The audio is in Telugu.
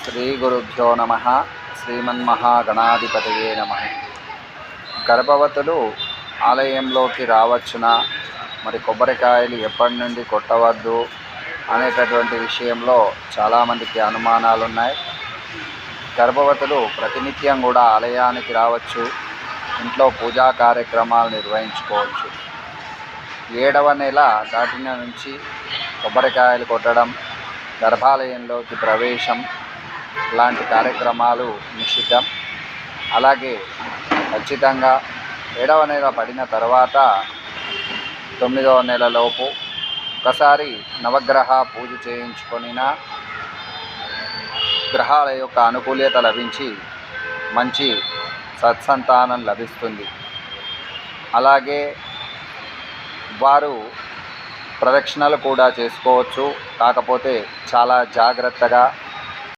శ్రీ గురుభ్యో నమ. శ్రీమన్మహాగణాధిపతయే నమ. గర్భవతులు ఆలయంలోకి రావచ్చునా, మరి కొబ్బరికాయలు ఎప్పటి నుండి కొట్టవద్దు అనేటటువంటి విషయంలో చాలామందికి అనుమానాలు ఉన్నాయి. గర్భవతులు ప్రతినిత్యం కూడా ఆలయానికి రావచ్చు, ఇంట్లో పూజా కార్యక్రమాలు నిర్వహించుకోవచ్చు. 7వ నెల దాటిన నుంచి కొబ్బరికాయలు కొట్టడం, గర్భాలయంలోకి ప్రవేశం లాంటి కార్యక్రమాలు నిషిద్ధం. అలాగే ఖచ్చితంగా 7వ నెల పడిన తర్వాత 9వ నెలలోపు ఒకసారి నవగ్రహ పూజ చేయించుకొనినా గ్రహాల యొక్క అనుకూల్యత లభించి మంచి సత్సంతానం లభిస్తుంది. అలాగే వారు ప్రదక్షిణలు కూడా చేసుకోవచ్చు, కాకపోతే చాలా జాగ్రత్తగా